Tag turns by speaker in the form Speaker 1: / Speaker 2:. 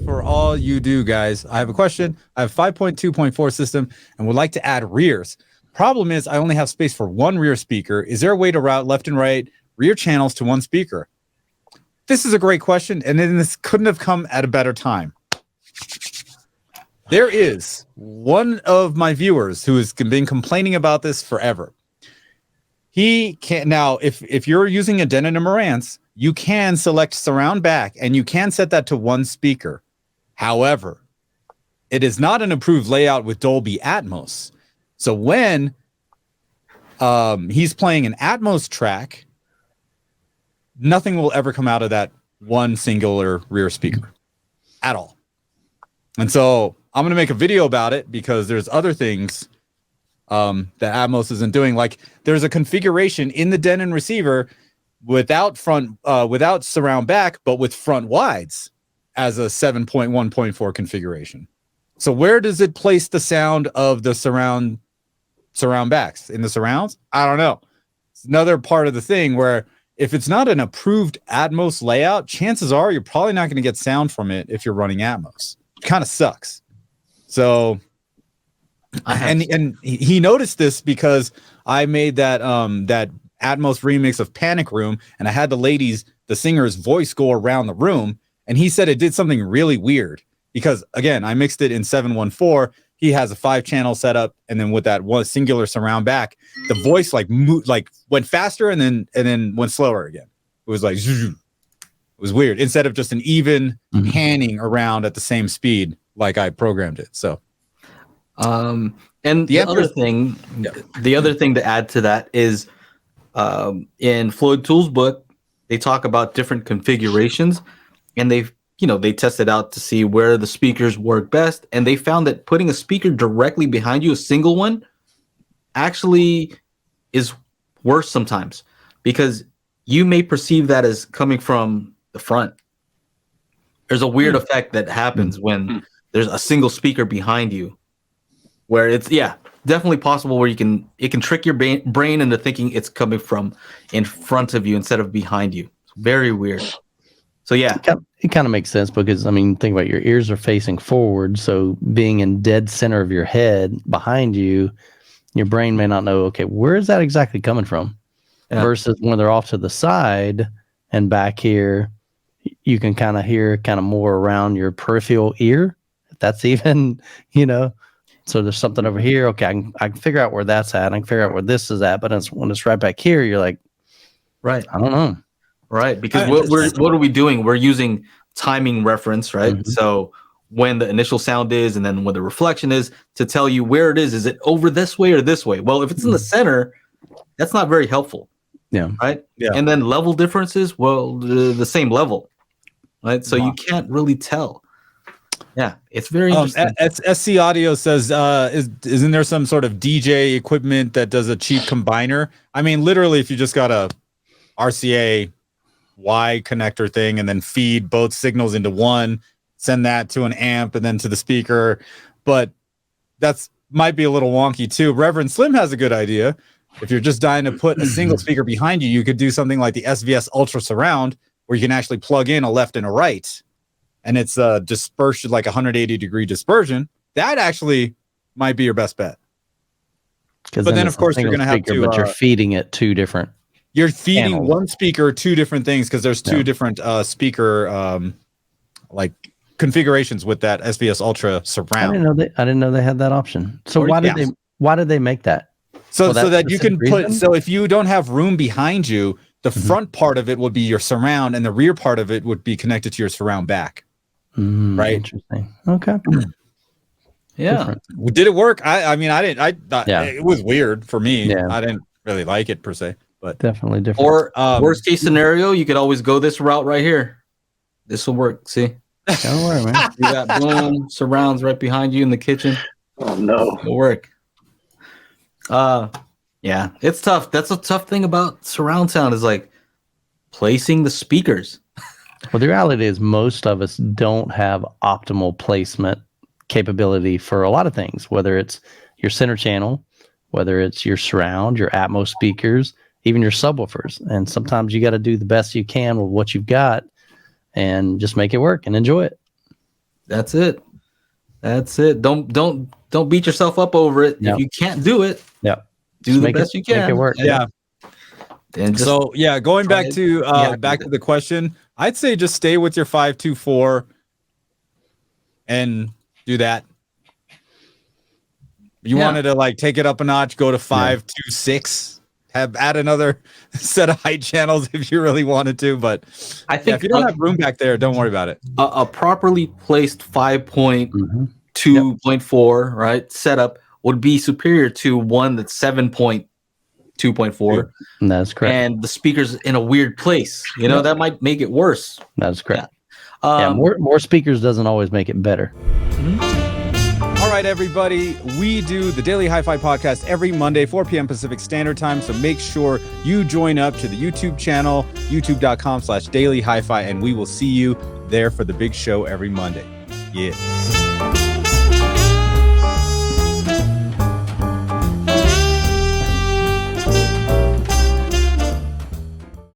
Speaker 1: for all you do, guys. I have a question. I have 5.2.4 system and would like to add rears. Problem is, I only have space for one rear speaker. Is there a way to route left and right rear channels to one speaker? This is a great question, and then this couldn't have come at a better time. There is one of my viewers who has been complaining about this forever. He can't now, if you're using a Denon and Marantz, you can select surround back and you can set that to one speaker. However, it is not an approved layout with Dolby Atmos. So when he's playing an Atmos track, nothing will ever come out of that one singular rear speaker at all. And so I'm going to make a video about it because there's other things that Atmos isn't doing. Like there's a configuration in the Denon receiver without surround back, but with front wides as a 7.1.4 configuration. So where does it place the sound of the surround backs? In the surrounds? I don't know. It's another part of the thing where if it's not an approved Atmos layout, chances are you're probably not going to get sound from it if you're running Atmos. It kind of sucks. So, and he noticed this because I made that Atmos remix of Panic Room, and I had the singer's voice go around the room, and he said it did something really weird because, again, I mixed it in 714. He has a 5-channel setup, and then with that one singular surround back, the voice went faster and then went slower again. It was like it was weird instead of just an even panning around at the same speed like I programmed it. So,
Speaker 2: and the other thing to add to that is in Floyd Tool's book, they talk about different configurations, and they tested out to see where the speakers work best, and they found that putting a speaker directly behind you, a single one, actually is worse sometimes because you may perceive that as coming from the front. There's a weird effect that happens when there's a single speaker behind you, where it's definitely possible where it can trick your brain into thinking it's coming from in front of you instead of behind you. It's very weird. So yeah,
Speaker 3: it kind of makes sense because think about it, your ears are facing forward, so being in dead center of your head behind you, your brain may not know, okay, where is that exactly coming from? Yeah. Versus when they're off to the side and back here, you can kind of hear more around your peripheral ear. If that's even, so there's something over here. Okay, I can figure out where that's at. I can figure out where this is at. But when it's right back here, you're like,
Speaker 2: right,
Speaker 3: I don't know.
Speaker 2: Right, because what are we doing? We're using timing reference, right? Mm-hmm. So when the initial sound is and then when the reflection is to tell you where it is it over this way or this way? Well, if it's in the center, that's not very helpful.
Speaker 3: Yeah.
Speaker 2: Right? Yeah. And then level differences, well, the same level. Right? So you can't really tell. Yeah, it's very interesting.
Speaker 1: SC Audio says, isn't there some sort of DJ equipment that does a cheap combiner? I mean, literally, if you just got a RCA Y connector thing and then feed both signals into one, send that to an amp and then to the speaker, but that's might be a little wonky too. Reverend Slim has a good idea. If you're just dying to put a single speaker behind you, you could do something like the SVS Ultra Surround, where you can actually plug in a left and a right, and it's dispersed like 180-degree dispersion. That actually might be your best bet. But then of course you're going to have to.
Speaker 3: But you're feeding it two different.
Speaker 1: You're feeding channels. One speaker two different things because there's two different speaker configurations with that SVS Ultra Surround.
Speaker 3: I didn't know they had that option. So why did they make that?
Speaker 1: So that you can put. So if you don't have room behind you, the front part of it would be your surround, and the rear part of it would be connected to your surround back. Right.
Speaker 3: Interesting. Okay.
Speaker 2: Yeah.
Speaker 1: Did it work? I mean, I didn't. I thought it was weird for me. Yeah. I didn't really like it per se. But
Speaker 3: definitely different.
Speaker 2: Or worst case scenario, you could always go this route right here. This will work. See?
Speaker 3: Don't worry, man.
Speaker 2: You got boom surrounds right behind you in the kitchen.
Speaker 4: Oh no.
Speaker 2: It'll work. Yeah, it's tough. That's a tough thing about surround sound is like placing the speakers.
Speaker 3: Well, the reality is most of us don't have optimal placement capability for a lot of things, whether it's your center channel, whether it's your surround, your Atmos speakers, even your subwoofers. And sometimes you got to do the best you can with what you've got and just make it work and enjoy it.
Speaker 2: That's it. Don't beat yourself up over it.
Speaker 3: Yep.
Speaker 2: If you can't do it, do the best you can.
Speaker 3: Make it work.
Speaker 1: Yeah.
Speaker 2: And just
Speaker 1: So yeah, going back to the question, I'd say just stay with your 5-2-4 and do that. You wanted to like take it up a notch, go to 5-2-6, add another set of height channels if you really wanted to. But
Speaker 2: I think
Speaker 1: if you don't have room back there, don't worry about it.
Speaker 2: A properly placed 5.2.4 right setup would be superior to one that's 7.2.4.
Speaker 3: That's correct.
Speaker 2: And the speaker's in a weird place. That might make it worse.
Speaker 3: That's correct. More speakers doesn't always make it better.
Speaker 1: All right, everybody. We do the Daily Hi-Fi podcast every Monday, 4 p.m. Pacific Standard Time. So make sure you join up to the YouTube channel, youtube.com/Daily Hi-Fi, and we will see you there for the big show every Monday. Yeah.